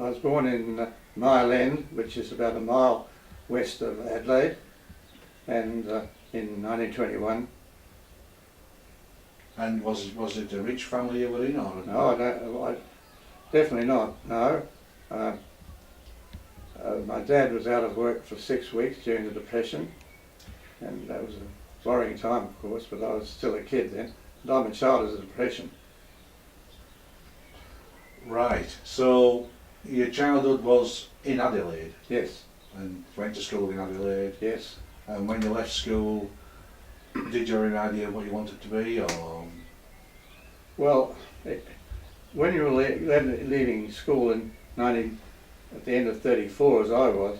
I was born in Mile End, which is about a mile west of Adelaide, and in 1921. And was it a rich family you were in, or? No, definitely not. No. My dad was out of work for 6 weeks during the Depression, and that was a worrying time, of course, but I was still a kid then. And I'm a child of the Depression. Right, so your childhood was in Adelaide? Yes. And went to school in Adelaide? Yes. And when you left school, did you have any idea what you wanted to be, or? Well, when you were leaving school at the end of 34, as I was,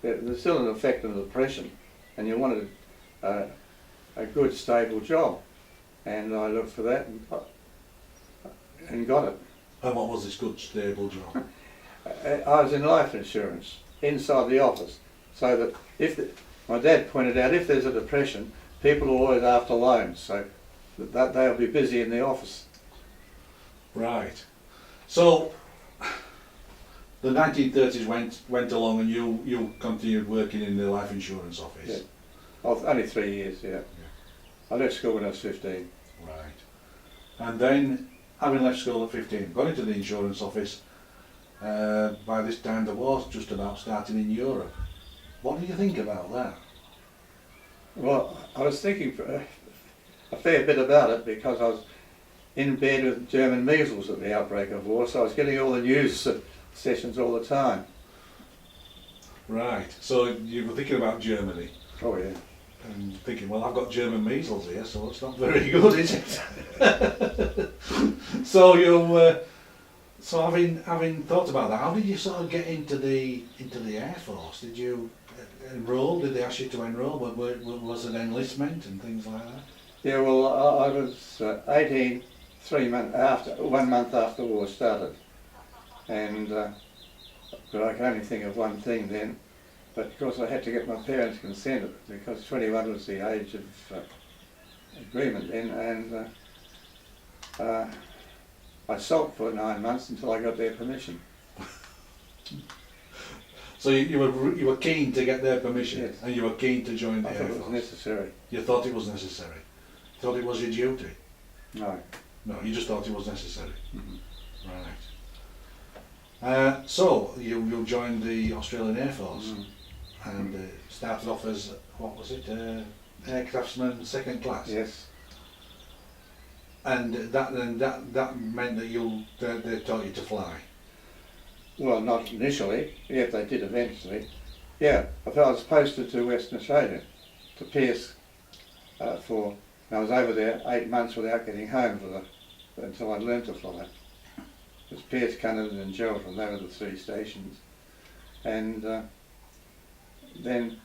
there was still an effect of the Depression, and you wanted a good, stable job, and I looked for that and got it. And what was this good, stable job? I was in life insurance inside the office, so that my dad pointed out, if there's a depression, people are always after loans, so that they'll be busy in the office. Right. So the 1930s went along, and you continued working in the life insurance office. Yeah. Only 3 years. Yeah. I left school when I was 15. Right. And then, having left school at 15, got into the insurance office. By this time the war's just about starting in Europe. What do you think about that? Well, I was thinking a fair bit about it, because I was in bed with German measles at the outbreak of war, so I was getting all the news sessions all the time. Right, so you were thinking about Germany. Oh yeah. And thinking, well, I've got German measles here, so it's not very good, is it? So having thought about that, how did you sort of get into the Air Force? Did you enrol? Did they ask you to enrol? Was it enlistment and things like that? Yeah, well, I was 18, 1 month after the war started, and but I can only think of one thing then. But of course I had to get my parents' consent, because 21 was the age of agreement then, and I sulked for 9 months until I got their permission. So you were keen to get their permission, yes. And you were keen to join the Air Force? I thought it was necessary. You thought it was necessary? You thought it was your duty? No. No, you just thought it was necessary. Mm-hmm. Right. So you joined the Australian Air Force. Mm-hmm. And started off as, what was it, aircraftsman second class? Yes. And that meant that they taught you to fly? Well, not initially, yeah, they did eventually. Yeah, I was posted to Western Australia, to Pierce, I was over there 8 months without getting home until I'd learned to fly. It was Pierce, Cunnavan and Geraldton, they were the 3 stations. And then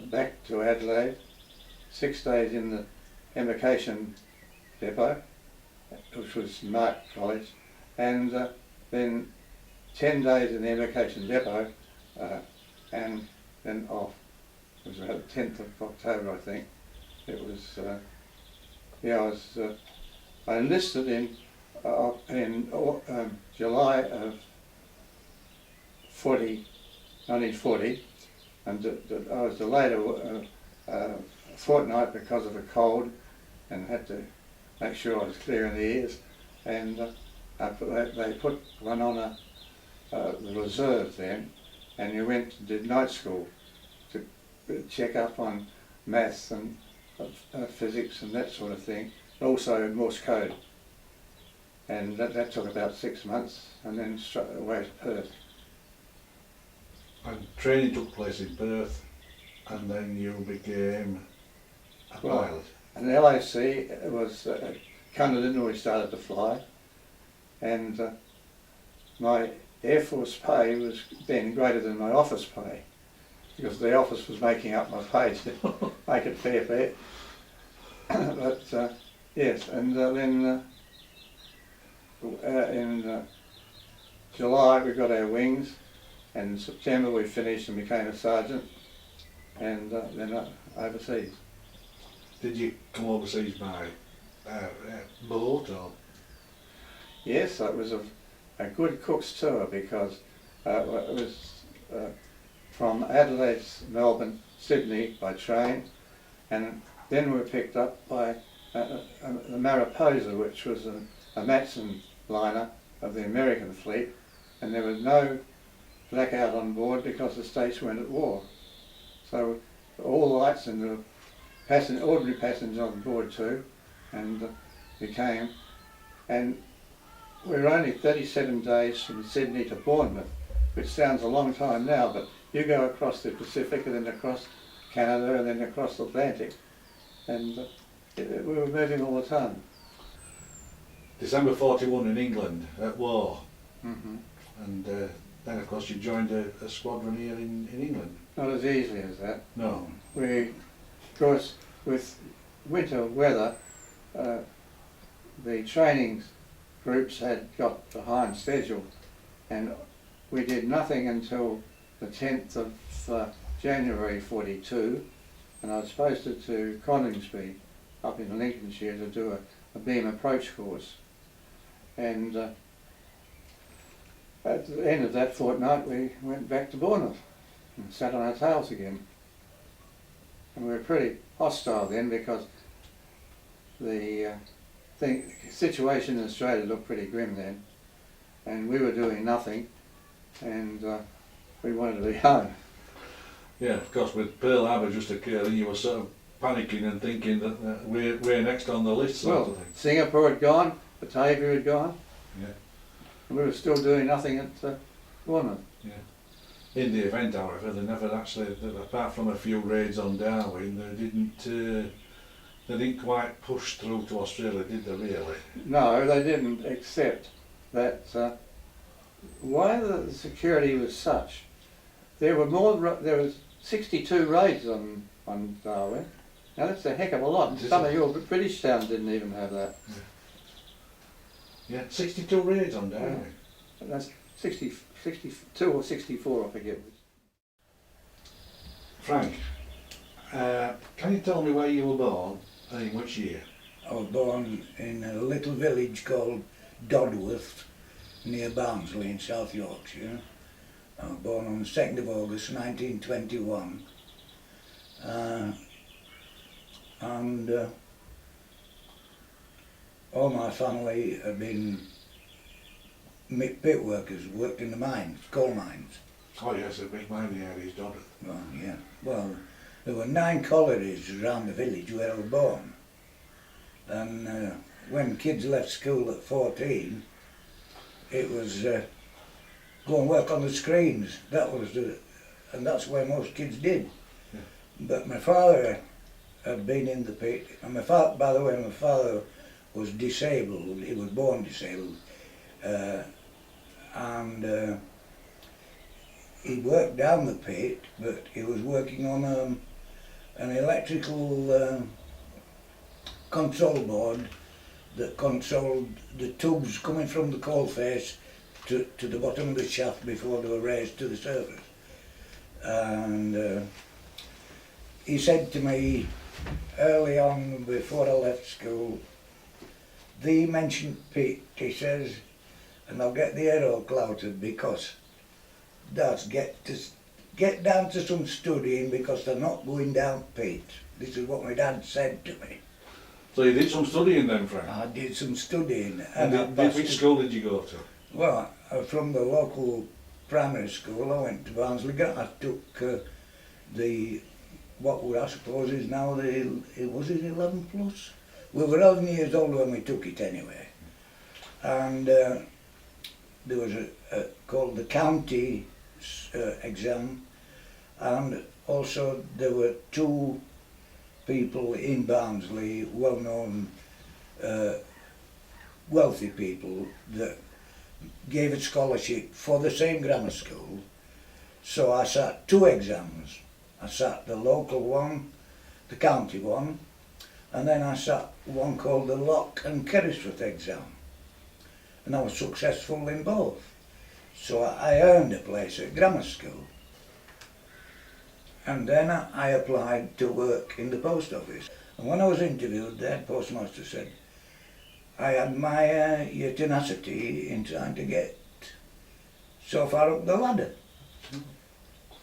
back to Adelaide, 6 days in the embarkation depot, which was Mark College, and then 10 days in the embarkation depot, and then off. It was about the 10th of October, I think. It was, I enlisted in July of 1940, and I was delayed a fortnight because of a cold, and had to make sure I was clear in the ears, and they put one on the reserve then, and you went to do night school to check up on maths and physics and that sort of thing, also Morse code, and that took about 6 months, and then straight away to Perth. And training took place in Perth, and then you became a pilot. And the LAC was Cunnavan when we started to fly, and my Air Force pay was then greater than my office pay, because the office was making up my pay to make it fair. But yes, and then in July we got our wings, and in September we finished and became a sergeant, and then overseas. Did you come overseas by boat or? Yes, it was a good cook's tour, because It was from Adelaide, Melbourne, Sydney by train, and then we were picked up by the Mariposa, which was a Matson liner of the American fleet, and there was no blackout on board because the states weren't at war. So all the lights and the ordinary passengers on board too, and we came, and we were only 37 days from Sydney to Bournemouth, which sounds a long time now, but you go across the Pacific and then across Canada and then across the Atlantic, and we were moving all the time. December 41 in England at war, Mm-hmm. and then of course you joined a squadron here in England. Not as easily as that. No. We, of course, with winter weather, the training groups had got behind schedule, and we did nothing until the 10th of January 42, and I was posted to Coningsby up in Lincolnshire to do a beam approach course. And at the end of that fortnight we went back to Bournemouth and sat on our tails again. And we were pretty hostile then because the situation in Australia looked pretty grim then, and we were doing nothing, and we wanted to be home. Yeah, of course, with Pearl Harbor just occurring, you were sort of panicking and thinking that we're next on the list, sort of thing. Singapore had gone, Batavia had gone, Yeah. and we were still doing nothing at Bournemouth. Yeah. In the event, however, they never actually, apart from a few raids on Darwin, they didn't quite push through to Australia, did they really? No, they didn't, except that why the security was such. There was 62 raids on Darwin. Now that's a heck of a lot. Some of your British towns didn't even have that. Yeah, 62 raids on Darwin. Yeah. That's 62 or 64, I forget. Frank, can you tell me where you were born and in which year? I was born in a little village called Dodworth, near Barnsley in South Yorkshire. I was born on the 2nd of August 1921. And all my family have been pit workers, worked in the mines, coal mines. Oh yes, a big mining area's dotted. Well, yeah. Well, there were 9 collieries around the village where I was born. And when kids left school at 14, it was go and work on the screens. And that's where most kids did. Yeah. But my father had been in the pit, and my father, by the way, my father was disabled. He was born disabled, and he worked down the pit, but he was working on an electrical control board that controlled the tubes coming from the coal face to the bottom of the shaft before they were raised to the surface. And he said to me early on, before I left school, "The mentioned pit," he says, "and I'll get the hair all clouted because that's get down to some studying because they're not going down pit." This is what my dad said to me. So you did some studying then, Frank? I did some studying. And which school did you go to? Well, from the local primary school, I went to Barnsley. I took what I suppose is now was it 11 plus? We were 11 years old when we took it anyway. And there was called the county exam, and also there were 2 people in Barnsley, well-known wealthy people, that gave a scholarship for the same grammar school. So I sat 2 exams. I sat the local one, the county one, and then I sat one called the Lock and Kerrisworth exam. And I was successful in both. So I earned a place at grammar school. And then I applied to work in the post office. And when I was interviewed, the head postmaster said, "I admire your tenacity in trying to get so far up the ladder.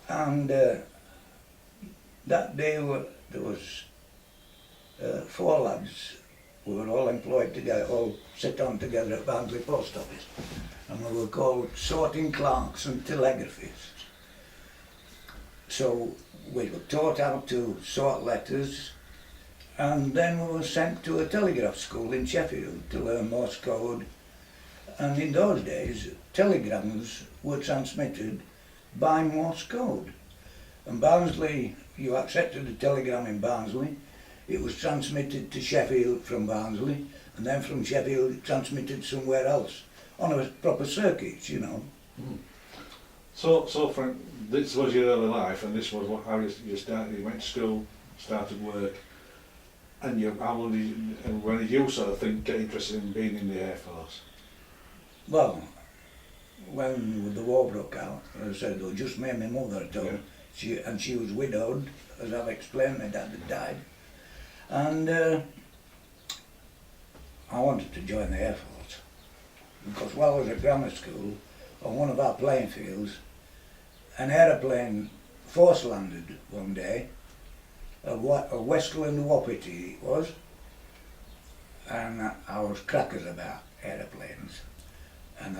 And that day there was 4 lads. We were all employed together, all sit on together at Barnsley Post Office. And we were called sorting clerks and telegraphists. So we were taught how to sort letters, and then we were sent to a telegraph school in Sheffield to learn Morse code. And in those days, telegrams were transmitted by Morse code. And Barnsley, you accepted a telegram in Barnsley, it was transmitted to Sheffield from Barnsley, and then from Sheffield it transmitted somewhere else, on a proper circuit, you know. So Frank, this was your early life, and this was how you started. You went to school, started work, and when did you sort of get interested in being in the Air Force? Well, when the war broke out, as I said, it was just me and my mother at home. Yeah. She was widowed, as I've explained, my dad had died. And I wanted to join the Air Force, because while I was at grammar school, on one of our playing fields, an aeroplane force landed one day, a Westland Wapiti it was, and I was crackers about aeroplanes. And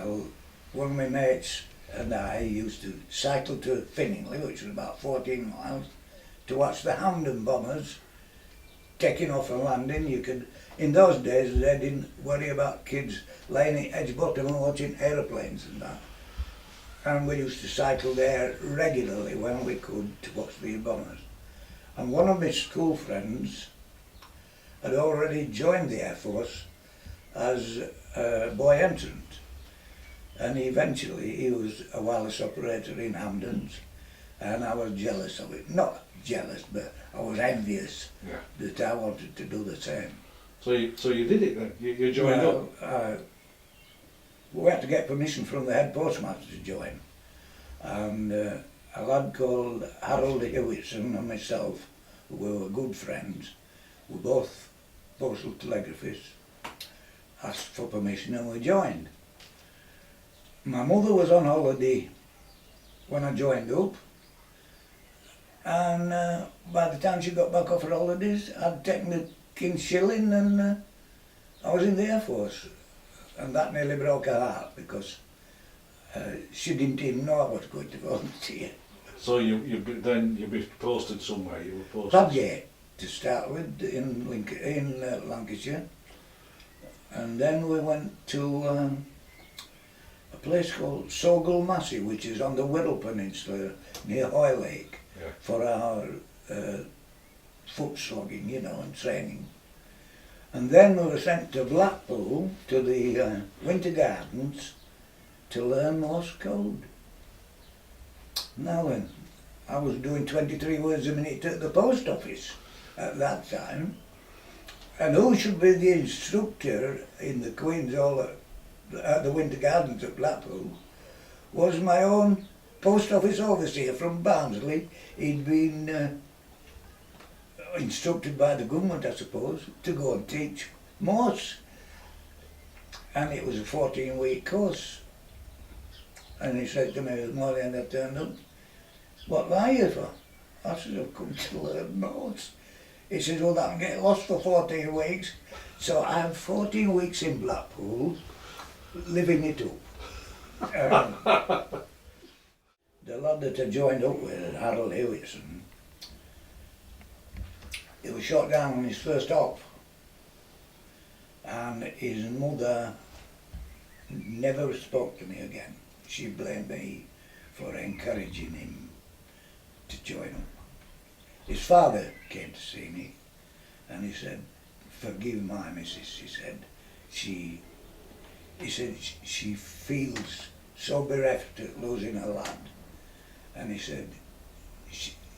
one of my mates and I used to cycle to Finningley, which was about 14 miles, to watch the Hamden bombers taking off and landing. In those days they didn't worry about kids laying at edge bottom and watching aeroplanes and that. And we used to cycle there regularly when we could to watch these bombers. And one of my school friends had already joined the Air Force as a boy entrant. And eventually he was a wireless operator in Hamden's, and I was jealous of it. Not jealous, but I was envious that I wanted to do the same. So you did it then? You joined up? We had to get permission from the head postmaster to join. And a lad called Harold Hewitson and myself, who were good friends, were both postal telegraphists, asked for permission and we joined. My mother was on holiday when I joined up, and by the time she got back off her holidays, I'd taken the King's shilling and I was in the Air Force. And that nearly broke her heart, because she didn't even know I was going to volunteer. So you'd be posted somewhere? You were posted? Padgate to start with, in Lancashire. And then we went to a place called Sogal Massey, which is on the Wirral Peninsula near Hoylake, for our foot slogging, you know, and training. And then we were sent to Blackpool, to the Winter Gardens, to learn Morse code. Now then, I was doing 23 words a minute at the post office at that time. And who should be the instructor in the Queen's Hall at the Winter Gardens at Blackpool was my own post office overseer from Barnsley. He'd been instructed by the government, I suppose, to go and teach Morse. And it was a 14-week course. And he said to me this morning, and I turned up, "What are you for?" I said, "I've come to learn Morse." He said, "Well, that'll get lost for 14 weeks. So I had 14 weeks in Blackpool, living it up. The lad that I joined up with, Harold Hewitson, he was shot down on his first op, and his mother never spoke to me again. She blamed me for encouraging him to join up. His father came to see me, and he said, "Forgive my missus," he said. She feels so bereft at losing her lad. And he said,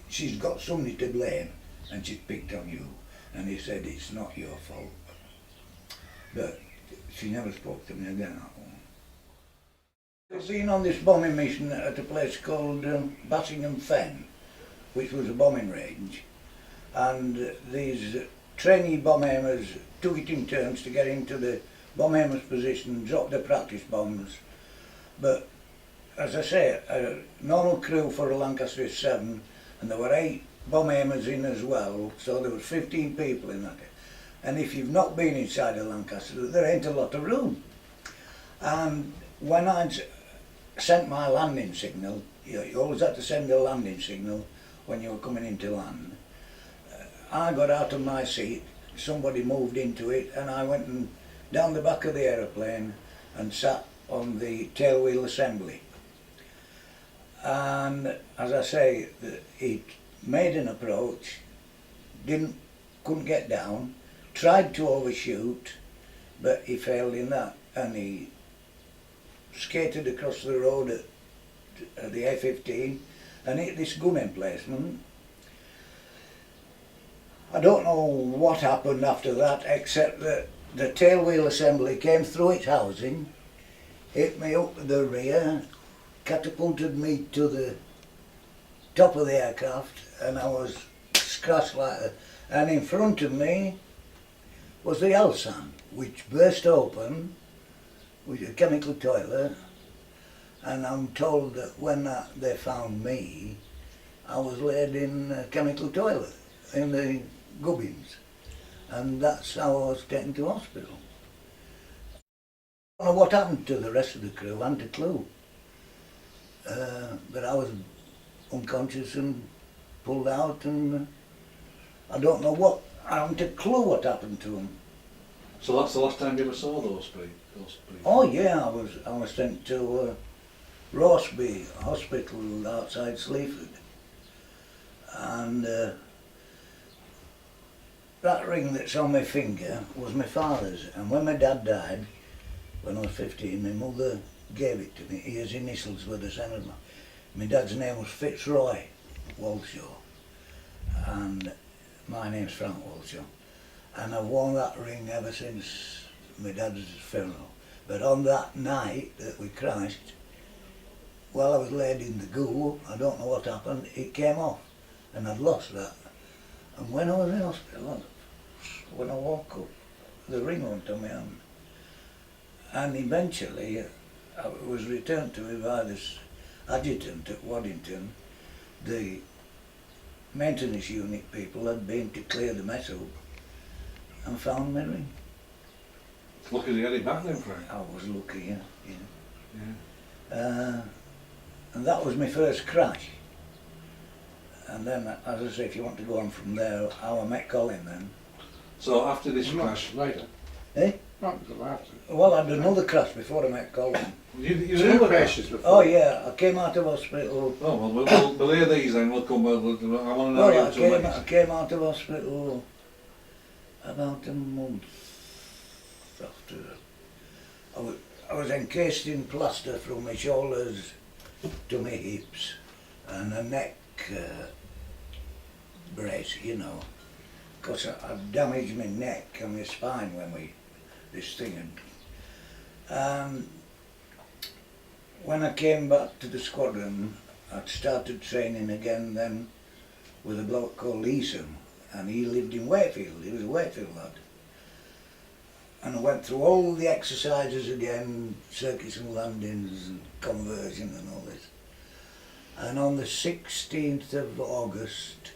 she's got somebody to blame, and she's picked on you. And he said, "It's not your fault." But she never spoke to me again. I've been on this bombing mission at a place called Bassingham Fen, which was a bombing range. And these trainee bomb aimers took it in turns to get into the bomb aimer's position and drop their practice bombs. But as I say, a normal crew for a Lancaster is 7, and there were 8 bomb aimers in as well, so there was 15 people in that. And if you've not been inside a Lancaster, there ain't a lot of room. And when I'd sent my landing signal, you always had to send a landing signal when you were coming into land. I got out of my seat, somebody moved into it, and I went and down the back of the aeroplane and sat on the tailwheel assembly. And as I say, he made an approach, couldn't get down, tried to overshoot, but he failed in that, and he skated across the road at the A15 and hit this gun emplacement. I don't know what happened after that, except that the tailwheel assembly came through its housing, hit me up to the rear, catapulted me to the top of the aircraft, and I was scratched like that. And in front of me was the Elsan, which burst open with a chemical toilet, and I'm told that when they found me, I was laid in a chemical toilet in the gubbins, and that's how I was taken to hospital. I don't know what happened to the rest of the crew, I hadn't a clue. But I was unconscious and pulled out, and I don't know I haven't a clue what happened to them. So that's the last time you ever saw those people? Oh yeah, I was sent to R.H.Bay hospital outside Sleaford, and that ring that's on my finger was my father's, and when my dad died, when I was 15, my mother gave it to me. His initials were the same as mine. My dad's name was Fitzroy Walshaw, and my name's Frank Walshaw, and I've worn that ring ever since my dad's funeral. But on that night that we crashed, while I was laid in the goo, I don't know what happened, it came off, and I'd lost that. And when I was in hospital, when I woke up, the ring went on my hand. And eventually, it was returned to me by this adjutant at Waddington. The maintenance unit people had been to clear the mess up and found my ring. Lucky to get it back then, Frank. I was lucky, yeah. Yeah. And that was my first crash. And then, as I say, if you want to go on from there, how I met Colin then. So after this crash, Later. Eh? Not until after. Well, I had another crash before I met Colin. you Two never crashes before. Oh yeah, I came out of hospital. Oh well, we'll hear these then. We'll come. I want to know Well, your I two legs. came out of hospital about a month after. I was encased in plaster from my shoulders to my hips, and a neck brace, you know, because I damaged my neck and my spine when this thing had. When I came back to the squadron, I'd started training again then with a bloke called Eason, and he lived in Wakefield. He was a Wakefield lad. And I went through all the exercises again, circuits and landings and conversion and all this. And on the 16th of August,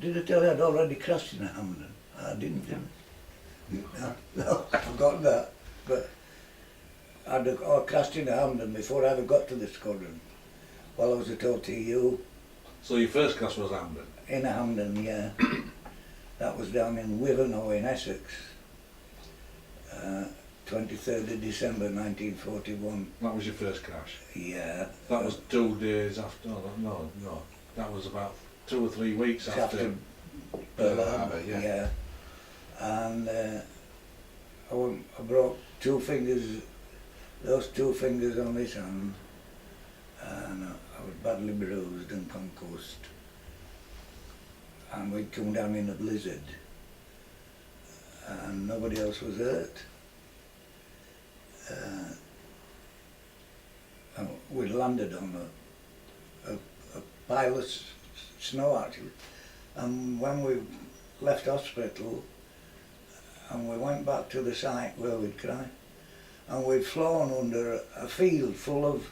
did I tell you I'd already crashed in a Hamden? I didn't, did I? No, I forgot that. But I crashed in a Hamden before I ever got to the squadron, while I was at OTU. So your first crash was Hamden? In a Hamden, yeah. That was down in Wivenhoe in Essex. 23rd of December 1941. That was your first crash? Yeah. That was 2 days after, no, that was about 2 or 3 weeks after Pearl Harbor, Harbor, yeah. yeah. And I broke 2 fingers, those 2 fingers on this hand, and I was badly bruised and concussed. And we'd come down in a blizzard, and nobody else was hurt. And we landed on a pile of snow actually, and when we left hospital and we went back to the site where we'd crashed, and we'd flown under a field full of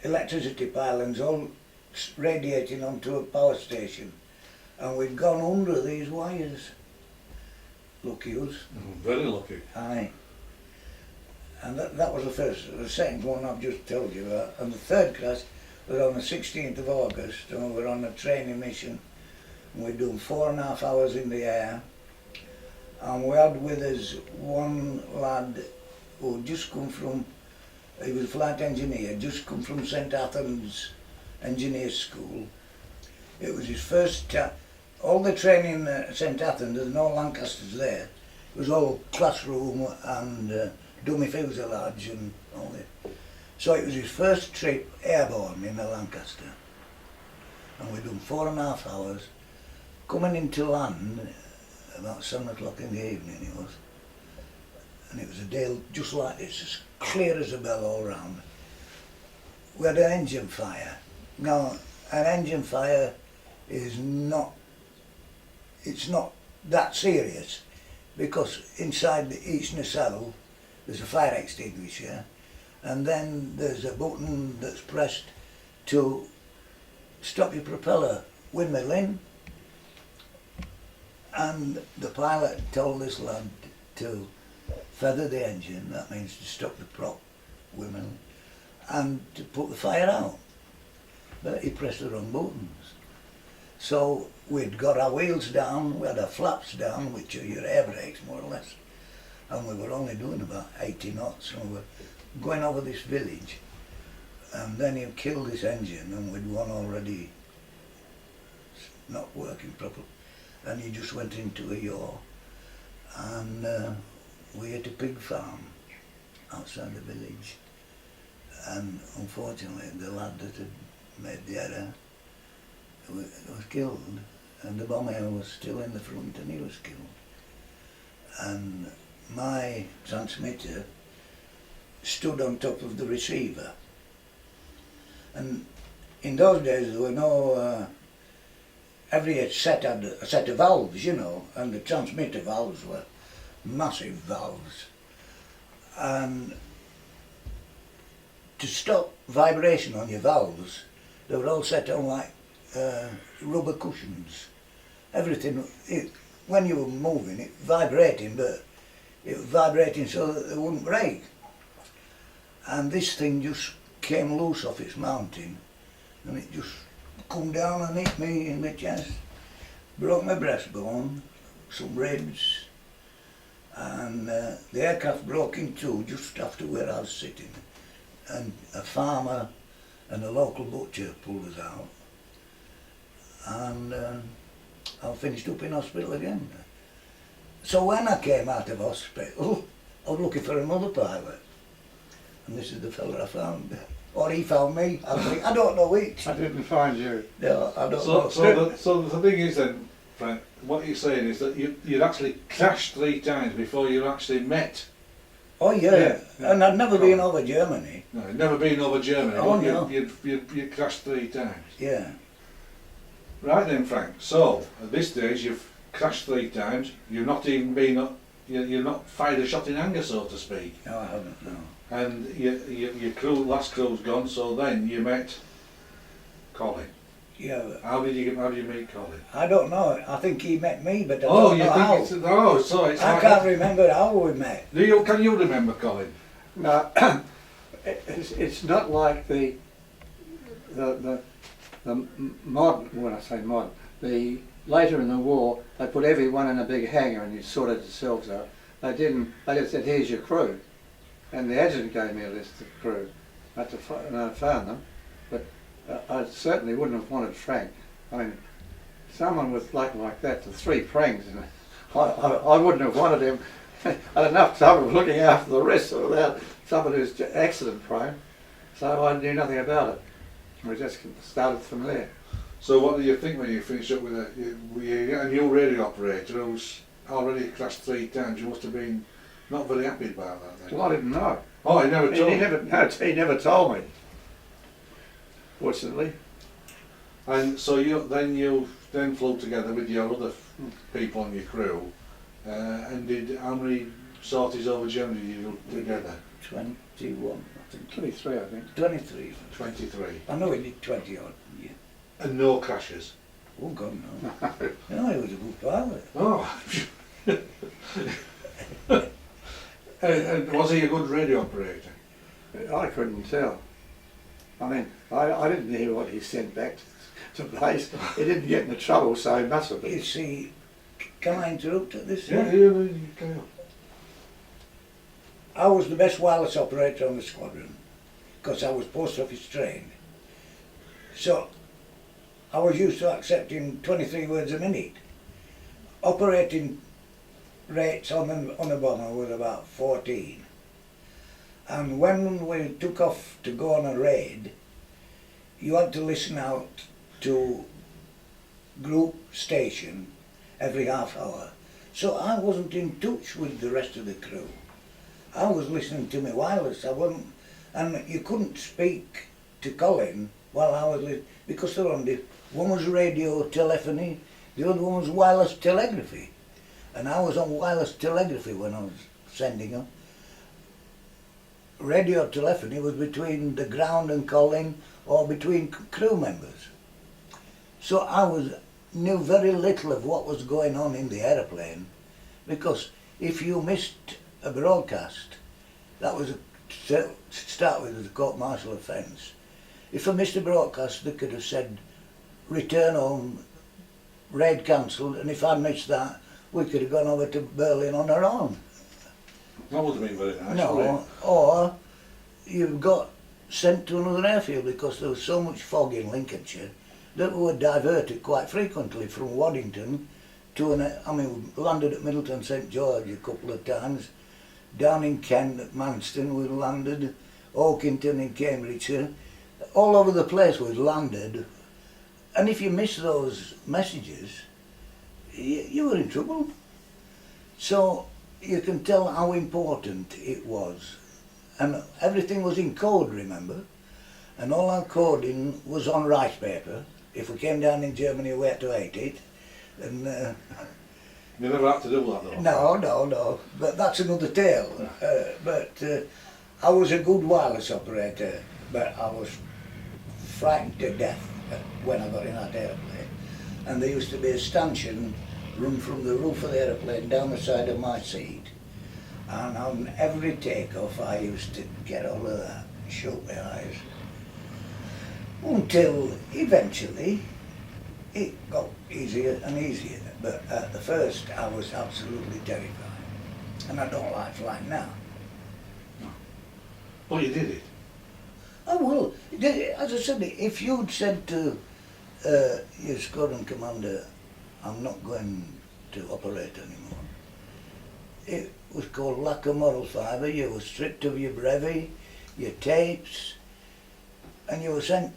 electricity pylons all radiating onto a power station, and we'd gone under these wires. Lucky us. Very lucky. Aye. And that was the first. The second one I've just told you about. And the third crash was on the 16th of August, and we were on a training mission. And we'd done 4.5 hours in the air. And we had with us one lad who had just come from, he was a flight engineer, just come from St Athens Engineers School. It was his first all the training at St Athens, there's no Lancasters there. It was all classroom and dummy fuselage and all that. So it was his first trip airborne in a Lancaster. And we'd done 4.5 hours. Coming into land, about 7 o'clock in the evening it was. And it was a day just like this, as clear as a bell all round. We had an engine fire. Now, an engine fire is not, it's not that serious, because inside each nacelle there's a fire extinguisher, and then there's a button that's pressed to stop your propeller windmilling. And the pilot told this lad to feather the engine, that means to stop the prop windmilling, and to put the fire out. But he pressed the wrong buttons. So we'd got our wheels down, we had our flaps down, which are your air brakes more or less, and we were only doing about 80 knots, and we were going over this village, and then he killed this engine, and we'd one already not working properly, and he just went into a yaw, and we hit a pig farm outside the village, and unfortunately the lad that had made the error was killed, and the bomber was still in the front and he was killed. And my transmitter stood on top of the receiver, and in those days there were no every set had a set of valves, you know, and the transmitter valves were massive valves, and to stop vibration on your valves they were all set on like rubber cushions. Everything, when you were moving, it vibrating, but it was vibrating so that they wouldn't break. And this thing just came loose off its mounting, and it just come down and hit me in my chest, broke my breastbone, some ribs, and the aircraft broke in two just after where I was sitting, and a farmer and a local butcher pulled us out, and I finished up in hospital again. So when I came out of hospital, I was looking for another pilot, and this is the fella I found. Or he found me, I don't know which. I didn't find you. No, I don't know. So the thing is then, Frank, what you're saying is that you'd actually crashed 3 times before you actually met. Oh yeah, Yeah. and I'd never been over Germany. No, you'd never been over Germany, Oh, but no. you crashed 3 times. Yeah. Right then, Frank, so at this stage you've crashed 3 times, you've not even been, you've not fired a shot in anger, so to speak. No, I haven't, no. And your last crew's gone, so then you met Colin. Yeah, but How did you meet Colin? I don't know. I think he met me, but I don't know how. So it's I like, can't remember how we met. Can you remember Colin? No, it's not like the modern, when I say modern, the later in the war they put everyone in a big hangar and you sorted yourselves out. They didn't, they just said here's your crew, and the adjutant gave me a list of crew. I had to found them, but I certainly wouldn't have wanted Frank. I mean, someone with luck like that, the 3 prangs, and I wouldn't have wanted him. I had enough trouble looking after the rest without someone who's accident prone, so I knew nothing about it. We just started from there. So what do you think when you finish up with a new radio operator who's already crashed 3 times? You must have been not very happy about that then. Well, I didn't know. Oh, he never told you? He never told me, fortunately. And so you then flew together with your other people on your crew, and did how many sorties over Germany you together? 21, I think. 23, I think. 23. 23. I know he did 20 odd. Yeah. And no crashes? Oh God, no. No, he was a good pilot. Oh. and was he a good radio operator? I couldn't tell. I mean, I didn't hear what he sent back to base. He didn't get into trouble, so he must have been. You see, can I interrupt at this? Yeah, you carry on. I was the best wireless operator on the squadron because I was post office trained. So I was used to accepting 23 words a minute. Operating rates on a bomber was about 14. And when we took off to go on a raid, you had to listen out to group station every half hour. So I wasn't in touch with the rest of the crew. I was listening to my wireless. I wasn't, and you couldn't speak to Colin while I was listening because they're on one was radio telephony, the other one was wireless telegraphy, and I was on wireless telegraphy when I was sending them. Radio telephony was between the ground and Colin or between crew members. So I knew very little of what was going on in the aeroplane because if you missed a broadcast, that was to start with as a court-martial offence. If I missed a broadcast, they could have said, return home, raid cancelled, and if I missed that, we could have gone over to Berlin on our own. That would have been very nice. No, or you got sent to another airfield because there was so much fog in Lincolnshire that we were diverted quite frequently from Waddington to we landed at Middleton St George a couple of times, down in Kent at Manston we landed, Oakington in Cambridgeshire, all over the place we landed, and if you missed those messages, you were in trouble. So you can tell how important it was. And everything was in code, remember? And all our coding was on rice paper. If we came down in Germany, we had to eat it. And you never had to do that though? No. But that's another tale. I was a good wireless operator, but I was frightened to death when I got in that aeroplane. And there used to be a stanchion run from the roof of the aeroplane down the side of my seat. And on every takeoff I used to get all of that, shut my eyes. Until eventually it got easier and easier. But at the first I was absolutely terrified. And I don't like flying now. Oh, you did it? Oh well, as I said, if you'd said to your squadron commander, I'm not going to operate anymore, it was called lack of moral fibre. You were stripped of your brevet, your tapes, and you were sent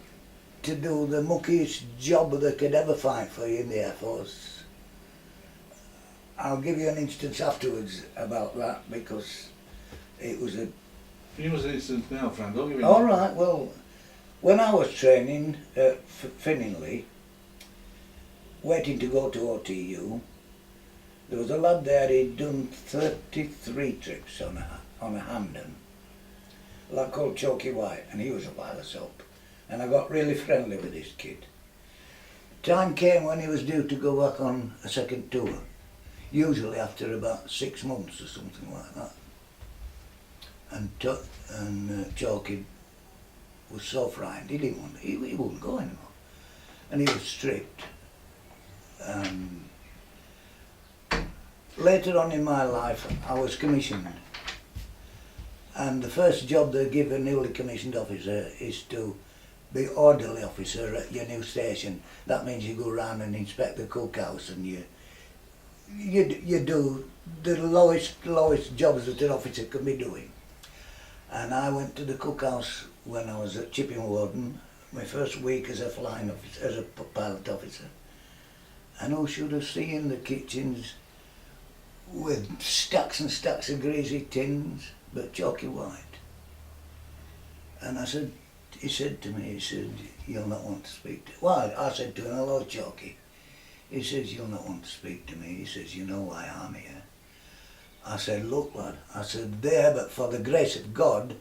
to do the muckiest job they could ever find for you in the Air Force. I'll give you an instance afterwards about that because it was a... Give us an instance now, Fran, don't give me... All right, well, when I was training at Finningley, waiting to go to OTU, there was a lad there, he'd done 33 trips on a Hamden, a lad called Chalky White, and he was a wireless up. And I got really friendly with this kid. Time came when he was due to go back on a second tour, usually after about 6 months or something like that. And Chalky was so frightened, he wouldn't go anymore. And he was stripped. Later on in my life, I was commissioned. And the first job they give a newly commissioned officer is to be orderly officer at your new station. That means you go around and inspect the cookhouse and you do the lowest jobs that an officer can be doing. And I went to the cookhouse when I was at Chipping Warden, my first week as a flying officer, as a pilot officer. And who should have seen the kitchens with stacks and stacks of greasy tins, but Chalky White. And he said to me, you'll not want to speak to... Well, I said to him, hello Chalky. He says, you'll not want to speak to me. He says, you know why I'm here. I said, look lad, I said, there, but for the grace of God,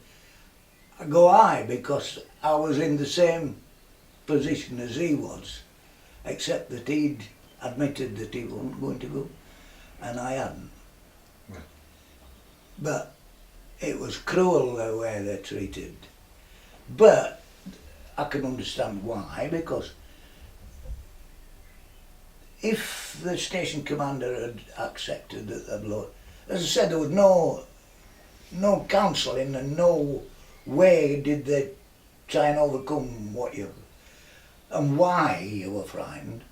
go I, because I was in the same position as he was, except that he'd admitted that he wasn't going to go, and I hadn't. Yeah. But it was cruel the way they treated. But I can understand why, because if the station commander had accepted that the blow, as I said, there was no counselling and no way did they try and overcome what you and why you were frightened.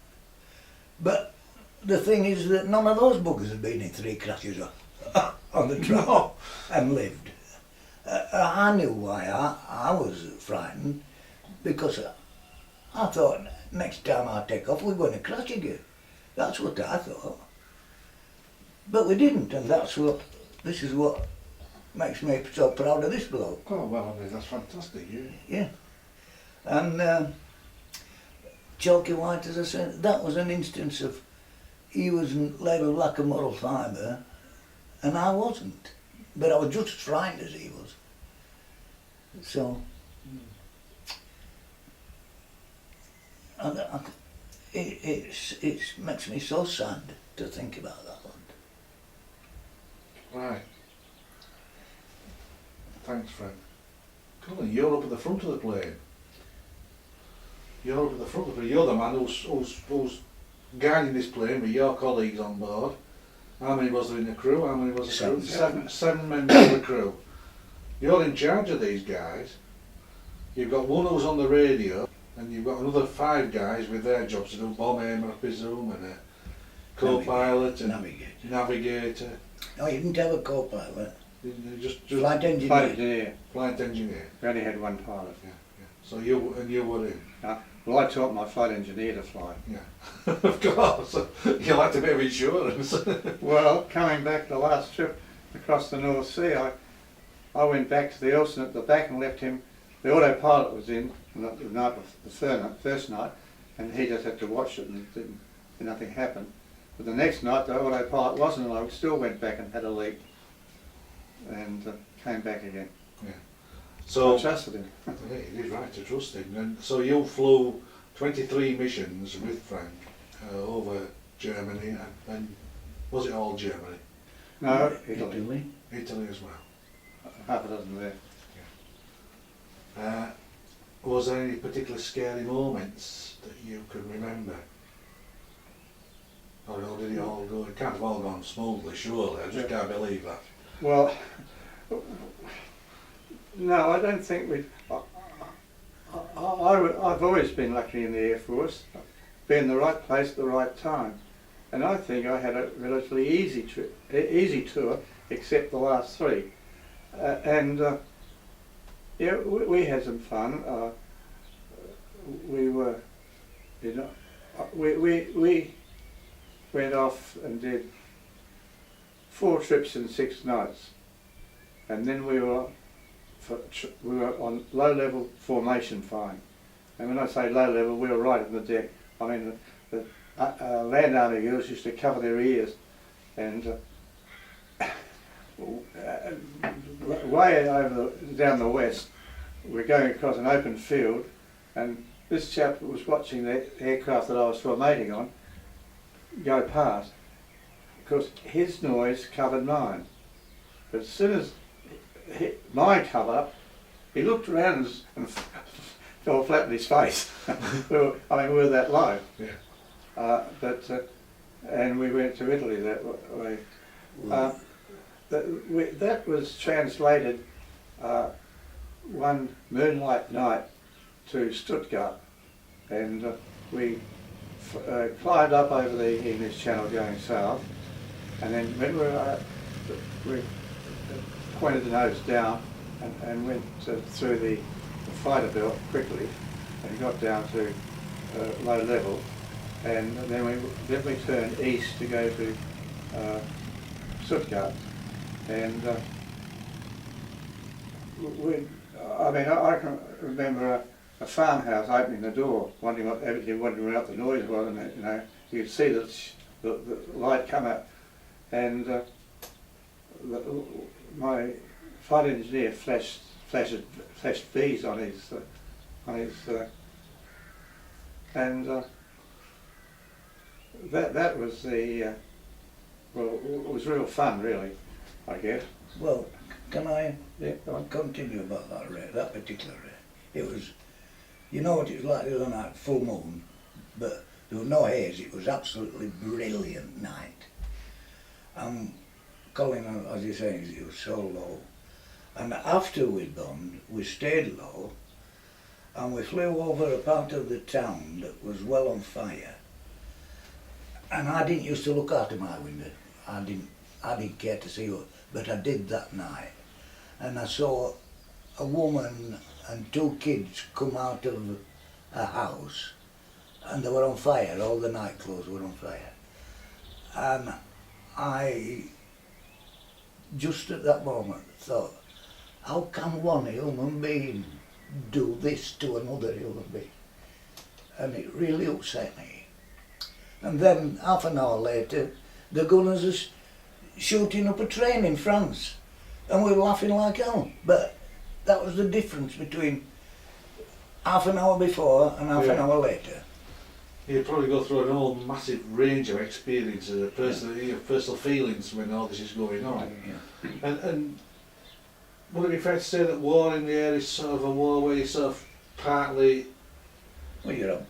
But the thing is that none of those buggers had been in 3 crashes on the track and lived. I knew why I was frightened, because I thought next time I take off we're going to crash again. That's what I thought. But we didn't, and this is what makes me so proud of this bloke. Oh, well, I mean, that's fantastic. Yeah. And Chalky White, as I said, that was an instance of he was labelled like a moral fibre, and I wasn't. But I was just as frightened as he was. So, and it makes me so sad to think about that one. Right. Thanks, Frank. Colin, you're up at the front of the plane. You're up at the front of the plane. You're the man who's guiding this plane with your colleagues on board. How many was there in the crew? How many was there? Seven members of the crew. You're in charge of these guys. You've got one who's on the radio, and you've got another 5 guys with their jobs to do, bomb aimer, I presume, and a co-pilot and navigator. No, you didn't have a co-pilot. Just Flight engineer. Flight engineer. We only had one pilot. Yeah. So you were in. Well, I taught my flight engineer to fly. Yeah. Of course. You liked a bit of insurance. Well, coming back the last trip across the North Sea, I went back to the Elson at the back and left him. The autopilot was in the night of the first night, and he just had to watch it, and nothing happened. But the next night the autopilot wasn't, and I still went back and had a leak, and came back again. Yeah. So I trusted him. Yeah, it is right to trust him. And so you flew 23 missions with Frank over Germany, and was it all Germany? No, Italy. Italy as well. Half a dozen there. Was there any particular scary moments that you can remember? Or did it all go? It can't have all gone smoothly, surely. I just can't believe that. Well, no, I don't think we. I've always been lucky in the Air Force, being in the right place at the right time, and I think I had a relatively easy tour, except the last 3, yeah, we had some fun. We were, we went off and did 4 trips in 6 nights, and then we were on low-level formation flying. And when I say low-level, we were right on the deck. I mean, the land army girls used to cover their ears, and way over down the west, we're going across an open field, and this chap was watching the aircraft that I was formating on go past, because his noise covered mine. But as soon as mine covered up, he looked around and fell flat in his face. we were that low. Yeah. And we went to Italy that way. That was translated one moonlight night to Stuttgart, and we climbed up over the English Channel going south, and then when we pointed the nose down and went through the fighter belt quickly and got down to low level, and then we turned east to go to Stuttgart, and I can remember a farmhouse opening the door, wondering what the noise was, and you could see the light come out, and my flight engineer flashed V's on his and that was the well, it was real fun, really, I guess. Well, can I Yeah, go on. continue about that race, that particular race? It was, you know what it was like the other night, full moon, but there was no haze, it was absolutely brilliant night. And Colin, as you say, it was so low. And after we'd gone, we stayed low, and we flew over a part of the town that was well on fire. And I didn't used to look out of my window. I didn't care to see what, but I did that night. And I saw a woman and two kids come out of a house, and they were on fire. All the nightclothes were on fire. And I, just at that moment, thought, how can one human being do this to another human being? And it really upset me. And then half an hour later, the gunners are shooting up a train in France, and we were laughing like hell. But that was the difference between half an hour before and half an hour later. You probably go through an whole massive range of experiences, of personal feelings when all this is going on. Yeah. And would it be fair to say that war in the air is sort of a war where you're sort of partly Well, you're up.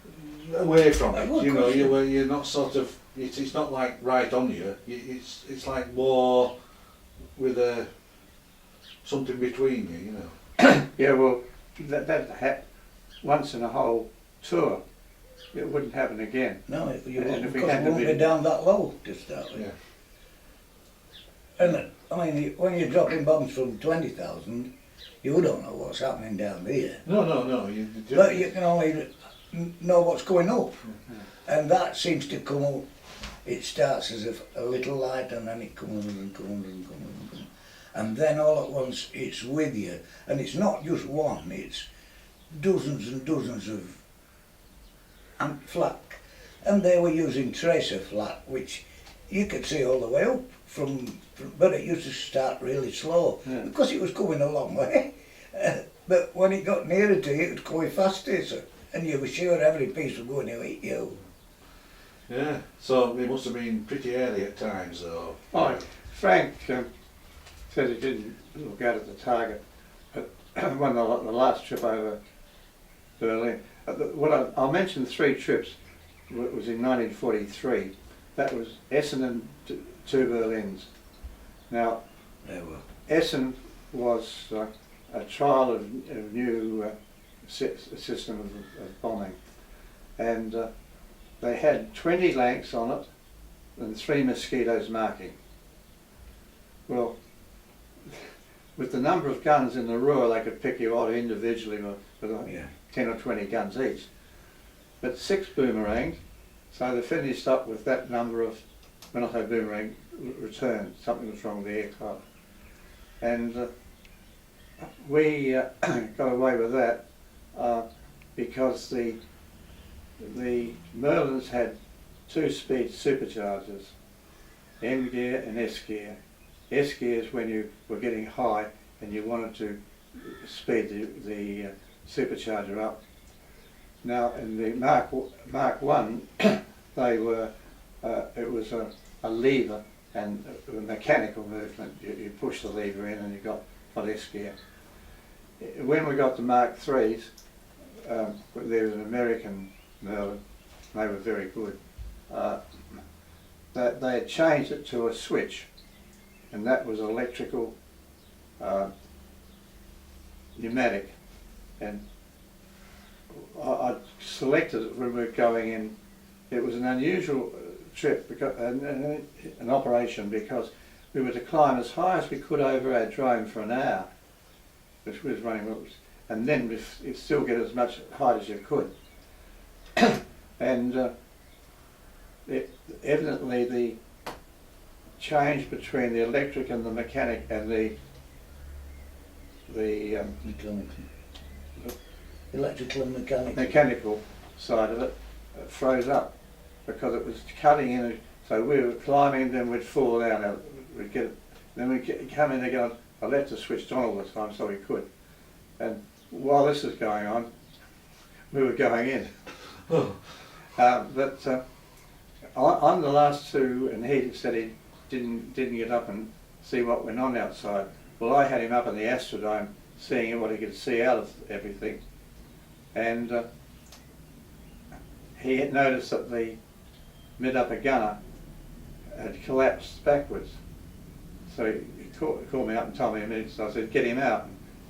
away from it? Well, You know, of course, you're not sort of. It's not like right on you. It's like war with something between you. You know. Yeah, well, that once in a whole tour. It wouldn't happen again. No, you And wouldn't, if we because had it to won't be- be down that low to start with. Yeah. And I mean, when you're dropping bombs from 20,000, you don't know what's happening down there. No. But you can only know what's going up. And that seems to come up. It starts as a little light, and then it comes and comes and comes and comes. And then all at once it's with you. And it's not just one, it's dozens and dozens of flak. And they were using tracer flak, which you could see all the way up from but it used to start really slow, because it was coming a long way. But when it got nearer to you, it was going faster, so, and you were sure every piece was going to hit you. Yeah. So it must have been pretty early at times, though. Oh, Frank said he didn't look out at the target, but when the last trip over Berlin, I'll mention 3 trips. It was in 1943. That was Essen and 2 Berlins. Now, They were. Essen was a trial of new system of bombing, and they had 20 Lancs on it and 3 Mosquitoes marking. Well, with the number of guns in the Ruhr, they could pick you out individually with 10 or 20 guns each. But 6 boomerangs, so they finished up with that number of, when I say boomerang, returns. Something was wrong with the aircraft. And we got away with that because the Merlins had 2-speed superchargers, M gear and S gear. S gear is when you were getting high and you wanted to speed the supercharger up. Now in the Mark 1, they were it was a lever and a mechanical movement. You push the lever in and you got S gear. When we got the Mark 3s, there was an American Merlin. They were very good. They had changed it to a switch, and that was electrical, pneumatic, and I selected it when we were going in. It was an unusual trip, because, an operation, because we were to climb as high as we could over our drone for an hour, which was running, and then you'd still get as much height as you could. And evidently the change between the electric and the mechanic and the Electrical and mechanical. mechanical side of it froze up, because it was cutting in. So we were climbing, then we'd fall down. We'd get Then we come in again. I left the switched on all the time so we could. And while this was going on, we were going in. Oh. On the last two, and he said he didn't get up and see what went on outside. Well, I had him up in the Astrodome, seeing what he could see out of everything, and he had noticed that the mid-upper gunner had collapsed backwards. So he called me up and told me immediately. So I said, "Get him out."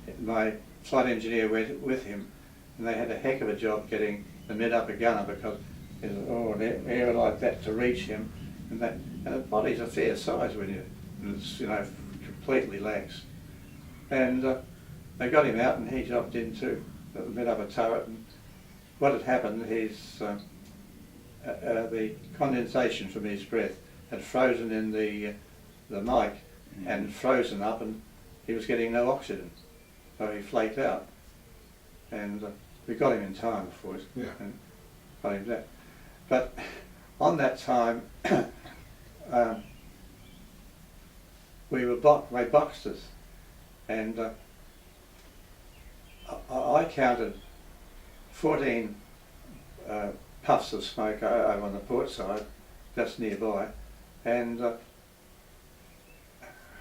And my flight engineer went with him, and they had a heck of a job getting the mid-upper gunner because it was an area like that to reach him, and the body's a fair size when it's completely lax. And they got him out, and he jumped into the mid-upper turret. And what had happened is the condensation from his breath had frozen in the mic and frozen up, and he was getting no oxygen, so he flaked out. And we got him in time, of course, and got him back. But on that time, we boxed us, and I counted 14 puffs of smoke over on the port side, just nearby, and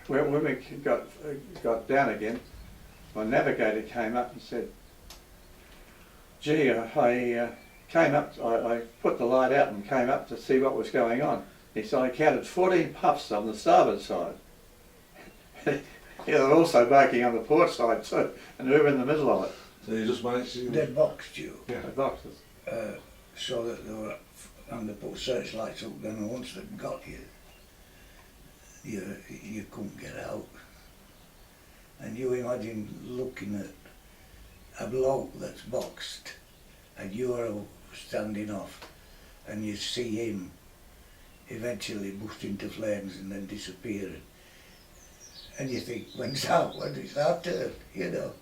when we got down again, my navigator came up and said, "Gee, I came up, I put the light out and came up to see what was going on." He said, "I counted 14 puffs on the starboard side." They were also barking on the port side too, and we were in the middle of it. So you just managed to... They boxed you, Yeah. They boxed us. so that they were, and they put searchlights up, then once they got you, you couldn't get out. And you imagine looking at a bloke that's boxed, and you're standing off, and you see him eventually bust into flames and then disappearing. And you think, when's our turn, you know?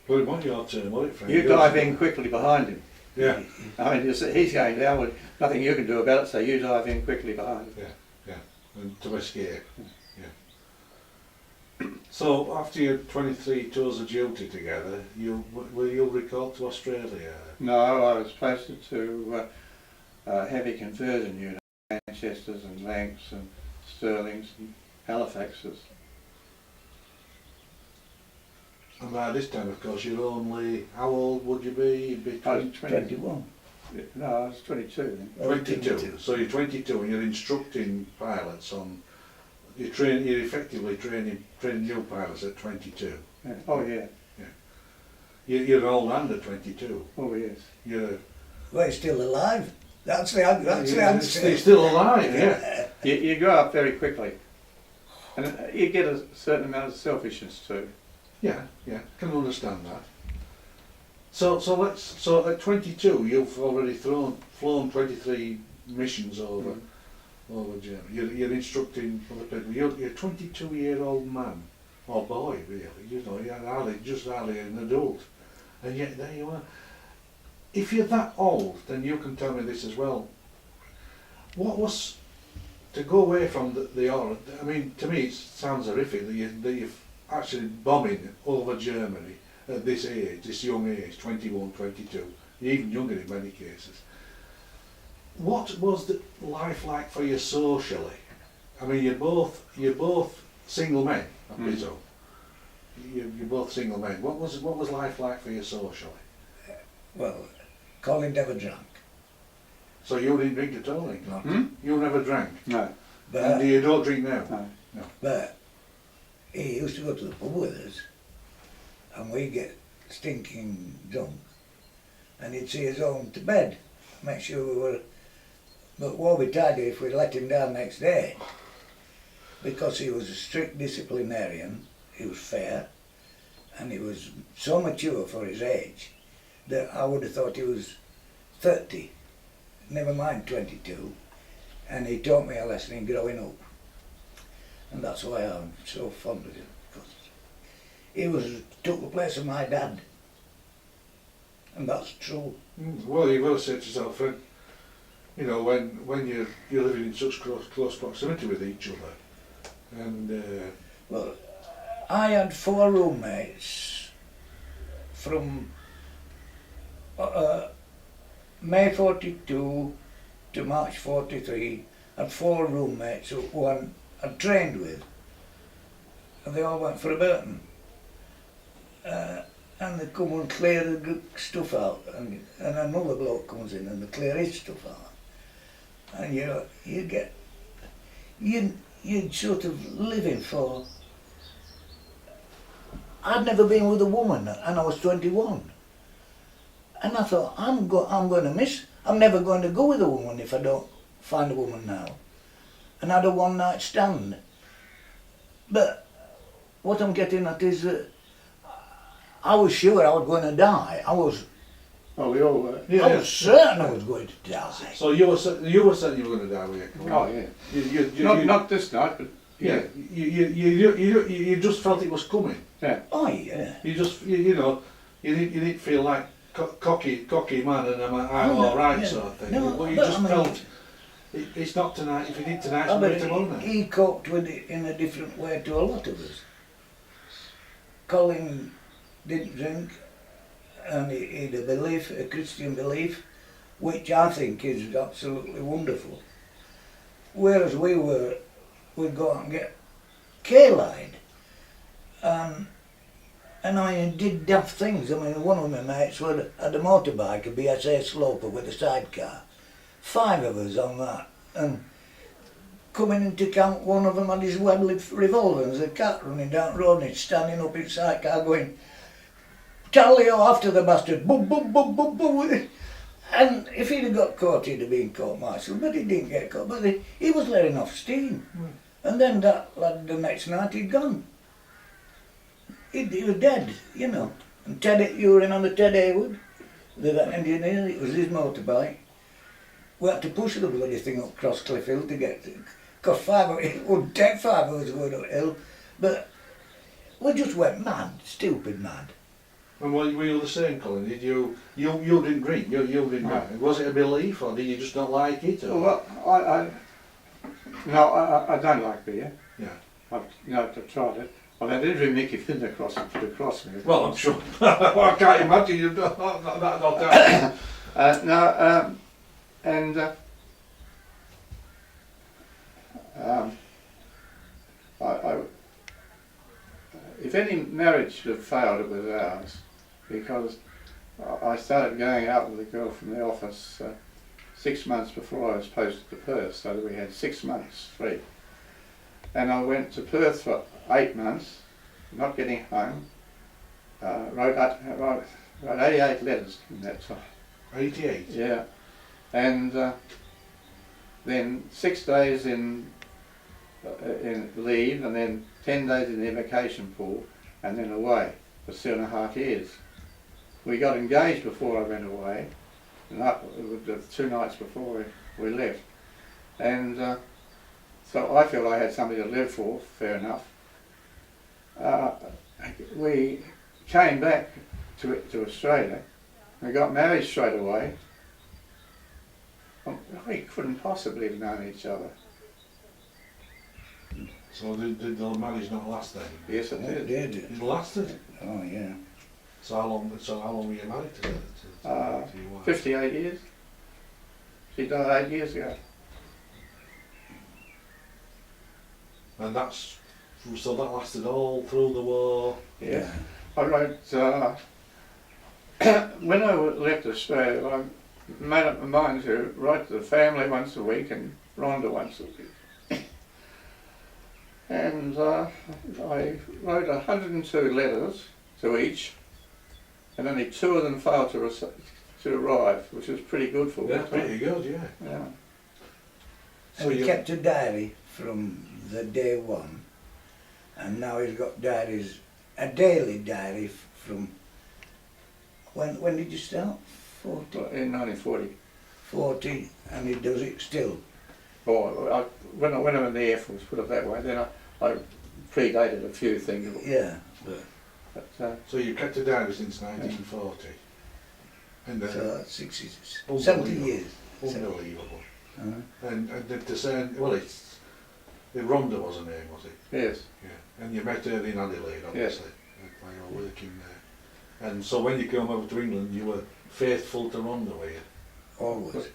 Well, it wasn't your turn, was it, Frank? You dive in quickly behind him. Yeah. I mean, he's going down with nothing you can do about it, so you dive in quickly behind him. And to escape. Yeah. So after your 23 tours of duty together, were you recalled to Australia? No, I was posted to heavy conversion unit, Lancasters and Lancs and Stirlings and Halifaxes. And by this time, of course, you're only, how old would you be? I was 21. No, I was 22 then. 22. So you're 22 and you're instructing pilots on, you're effectively training new pilots at 22. Yeah. Oh yeah. You're an old hand at 22. Oh yes. You're Well, he's still alive. That's the answer. He's still alive, yeah. You grow up very quickly, and you get a certain amount of selfishness too. Yeah, can understand that. So at 22 you've already flown 23 missions over Germany. You're instructing other people. You're a 22-year-old man or boy, really. You know, you're just hardly an adult, and yet there you are. If you're that old, then you can tell me this as well. What was to go away from the horror? I mean, to me it sounds horrific that you're actually bombing over Germany at this age, this young age, 21, 22, even younger in many cases. What was the life like for you socially? I mean, you're both single men, I presume. You're both single men. What was life like for you socially? Well, Colin never drank. So you didn't drink at all, then? You never drank? No. And you don't drink now? No. But he used to go to the pub with us, and we'd get stinking drunk, and he'd see us home to bed, make sure we were, but woe betide if we let him down next day, because he was a strict disciplinarian, he was fair, and he was so mature for his age that I would have thought he was 30, never mind 22, and he taught me a lesson in growing up. And that's why I'm so fond of him, because he took the place of my dad, and that's true. Well, you've got to say to yourself, you know, when you're living in such close proximity with each other, And Well, I had 4 roommates from May 42 to March 43. I had 4 roommates who I'd trained with, and they all went for a Burton. And they come and clear the stuff out, and another bloke comes in and they clear his stuff out. And you'd sort of living for. I'd never been with a woman, and I was 21. And I thought, I'm going to miss. I'm never going to go with a woman if I don't find a woman now. And I had a one-night stand. But what I'm getting at is that I was sure I was going to die. Oh, we all were. yeah, I was certain I was going to die. so you were certain you were going to die with it. Oh, yeah. You, Not this night, but yeah. You just felt it was coming. yeah. Oh yeah. You just you know you didn't feel like cocky man and I'm No, all right yeah. sort of thing. No, but you but just I mean, felt it's not tonight. If you did tonight, it's Oh, maybe but tomorrow night. he coped with it in a different way to a lot of us. Colin didn't drink, and he had a belief, a Christian belief, which I think is absolutely wonderful. Whereas we'd go out and get K-line, and I did daft things. I mean, one of my mates had a motorbike, a BSA Sloper with a sidecar. 5 of us on that, and coming into camp, one of them had his Webley revolver, and there's a cat running down the road, and he's standing up in his sidecar going, "Tally ho after the bastard, boom, boom, boom, boom, boom." And if he'd have got caught, he'd have been court-martialed, but he didn't get caught, but he was letting off steam. And then that lad, the next night, he'd gone. He was dead, you know. And you were in on the Ted Haywood, the engineer, it was his motorbike. We had to push the bloody thing up Cross Cliff Hill to get to, because it wouldn't take 5 hours to go uphill, but we just went mad, stupid mad. And were you the same, Colin? Did you didn't drink? You didn't No. drink. Was it a belief, or did you just not like it? Or? Well, I don't like beer. Yeah. I've tried it. I mean, I did drink Mickey Finn across me. Well, I'm sure. I can't imagine you've done that. If any marriage should have failed, it was ours, because I started going out with a girl from the office 6 months before I was posted to Perth, so that we had 6 months free. And I went to Perth for 8 months, not getting home. Wrote 88 letters in that time. 88. Yeah, and then 6 days in leave, and then 10 days in the vacation pool, and then away for 7.5 years. We got engaged before I went away, and that was the 2 nights before we left. And so I felt I had something to live for, fair enough. We came back to Australia. We got married straight away. We couldn't possibly have known each other. So did the marriage not last then? Yes, it It did. did. It lasted. Oh yeah. So how long were you married to your wife? 58 years. She died 8 years ago. And so that lasted all through the war. Yeah. I wrote, when I left Australia, I made up my mind to write to the family once a week and Rhonda once a week. And I wrote 102 letters to each, and only 2 of them failed to arrive, which was pretty good for me. Yeah, pretty good, yeah. Yeah. So And he you kept a diary from the day one, and now he's got diaries, a daily diary from, when did you start? 40? In 1940. 40, and he does it still. Or when I went in the Air Force, put it that way, then I predated a few things. Yeah, But, So you kept a diary since 1940. And so that's 60, Unbelievable. 70 years. Unbelievable. Uh-huh. And to say, well, it's Rhonda was her name, was it? Yes. Yeah. And you met her in Adelaide, obviously, while you were working there. And so when you came over to England, you were faithful to Rhonda, were you? Always.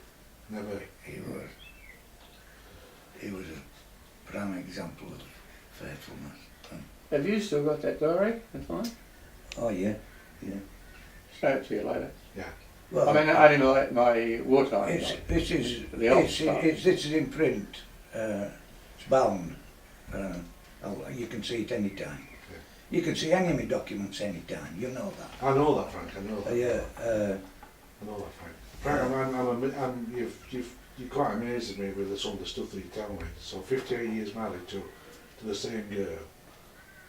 Never. He was a prime example of faithfulness. Have you still got that diary? That's fine. Oh yeah. Show it to you later. Well, I mean, only my wartime. this is The old stuff. this is in print. It's bound. You can see it any time. Yeah. You can see any of my documents any time. You know that. I know that, Frank. I know that. Yeah. I know that, Frank. Frank, you quite amazed me with some of the stuff that you tell me. So 58 years married to the same girl,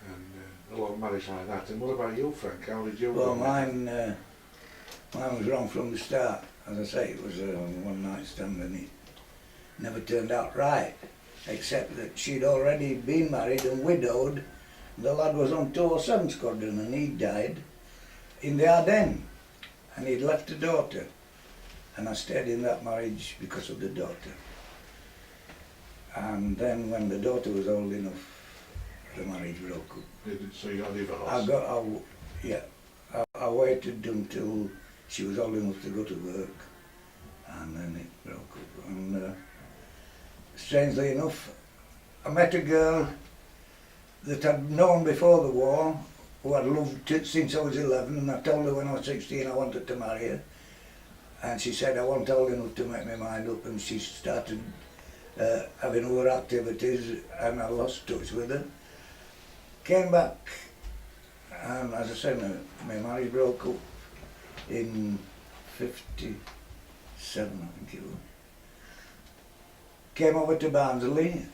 and a long marriage like that. And what about you, Frank? How did you? Well, mine was wrong from the start. As I say, it was a one night stand and it never turned out right. Except that she'd already been married and widowed. The lad was on 207 Squadron and he died in the Ardennes. And he'd left a daughter. And I stayed in that marriage because of the daughter. And then when the daughter was old enough, the marriage broke up. So you got divorced? I waited until she was old enough to go to work. And then it broke up. And strangely enough, I met a girl that I'd known before the war, who I'd loved since I was 11, and I told her when I was 16 I wanted to marry her. And she said I wasn't old enough to make my mind up, and she started having other activities, and I lost touch with her. Came back, and as I said, my marriage broke up in 57, I think it was. Came over to Barnsley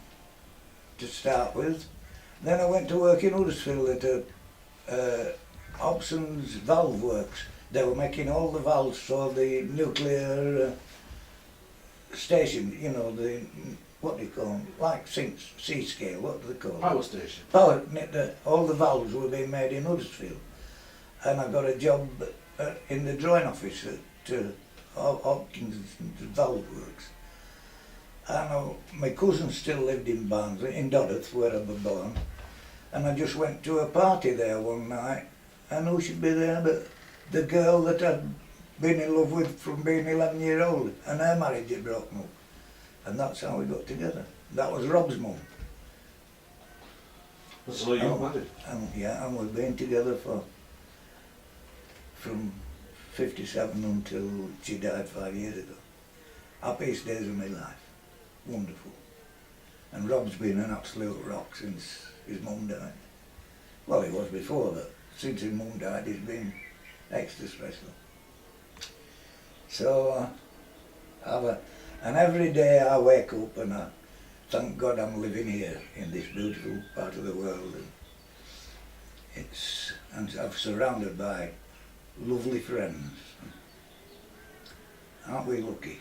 to start with. Then I went to work in Huddersfield at Hobson's Valve Works. They were making all the valves for the nuclear station, you know, what do you call them? Like C-scale, what do they call them? Power station. All the valves were being made in Huddersfield. And I got a job in the drawing office at Hopkins Valve Works. And my cousin still lived in Barnsley, in Dodworth, where I was born. And I just went to a party there one night, and who should be there but the girl that I'd been in love with from being 11 years old, and her marriage had broken up. And that's how we got together. That was Rob's mum. So you got married? And we've been together from 57 until she died 5 years ago. Happiest days of my life. Wonderful. And Rob's been an absolute rock since his mum died. Well, he was before that. Since his mum died, he's been extra special. So, and every day I wake up and I thank God I'm living here in this beautiful part of the world. And I'm surrounded by lovely friends. Aren't we lucky?